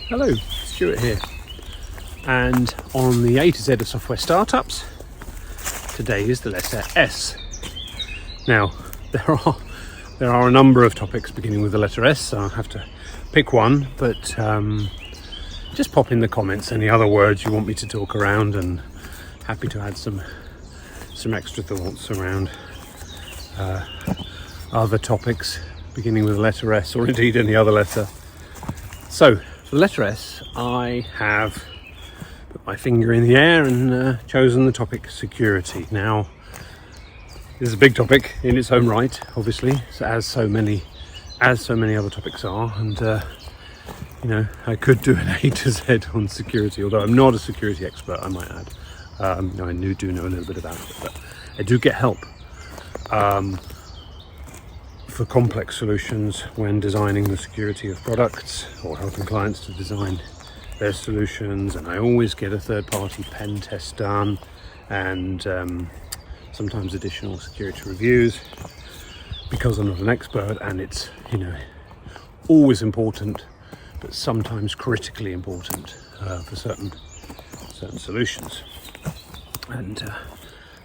Hello, Stuart here, and on the A to Z of software startups, today is the letter S. Now, there are a number of topics beginning with the letter S, so I'll have to pick one, but just pop in the comments any other words you want me to talk around, and happy to add some extra thoughts around other topics beginning with the letter S, or indeed any other letter. So, for the letter S, I have put my finger in the air and chosen the topic security. Now, this is a big topic in its own right, obviously, as so many other topics are, and I could do an A to Z on security, although I'm not a security expert, I might add. I do know a little bit about it, but I do get help for complex solutions when designing the security of products or helping clients to design their solutions, and I always get a third-party pen test done and sometimes additional security reviews because I'm not an expert, and it's always important but sometimes critically important for certain solutions. And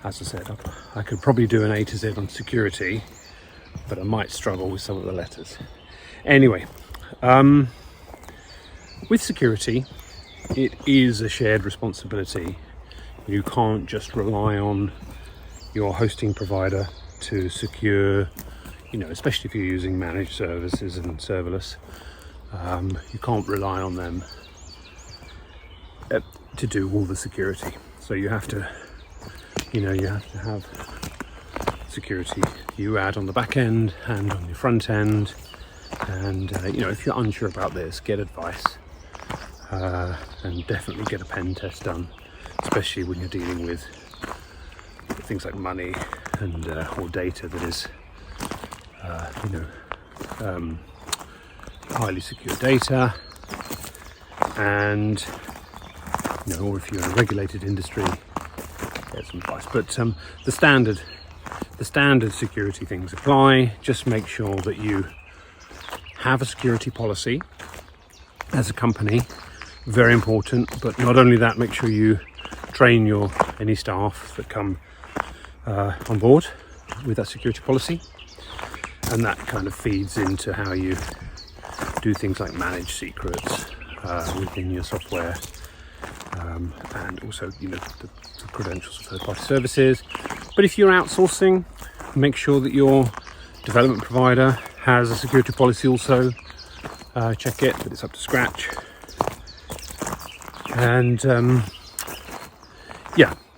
as I said, I could probably do an A to Z on security, but I might struggle with some of the letters. Anyway, with security, it is a shared responsibility. You can't just rely on your hosting provider to secure, especially if you're using managed services and serverless, you can't rely on them to do all the security. So you have to have security you add on the back end and on your front end, and if you're unsure about this, get advice and definitely get a pen test done, especially when you're dealing with things like money and or data that is highly secure data, and or if you're in a regulated industry, get some advice. But the standard security things apply. Just make sure that you have a security policy as a company, very important. But not only that, make sure you train any staff that come on board with that security policy, and that kind of feeds into how you do things like manage secrets within your software, and also the credentials of third-party services. But if you're outsourcing, make sure that your development provider has a security policy also. Check it, that it's up to scratch. And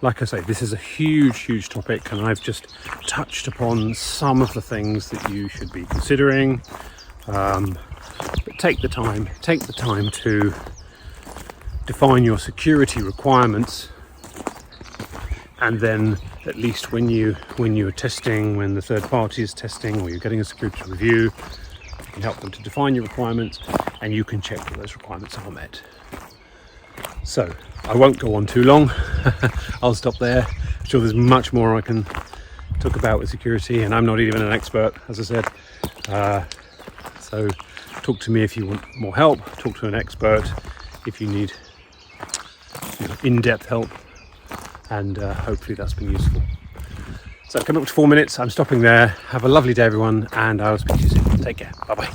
like I say, this is a huge topic, and I've just touched upon some of the things that you should be considering. But take the time to define your security requirements, and then at least when you're testing, when the third party is testing, or you're getting a security review, you can help them to define your requirements, and you can check that those requirements are met. So I won't go on too long. I'll stop there. I'm sure there's much more I can talk about with security, and I'm not even an expert, as I said. So talk to me if you want more help. Talk to an expert if you need in-depth help, and hopefully that's been useful. So coming up to 4 minutes, I'm stopping there. Have a lovely day, everyone, and I'll speak to you soon. Take care. Bye bye.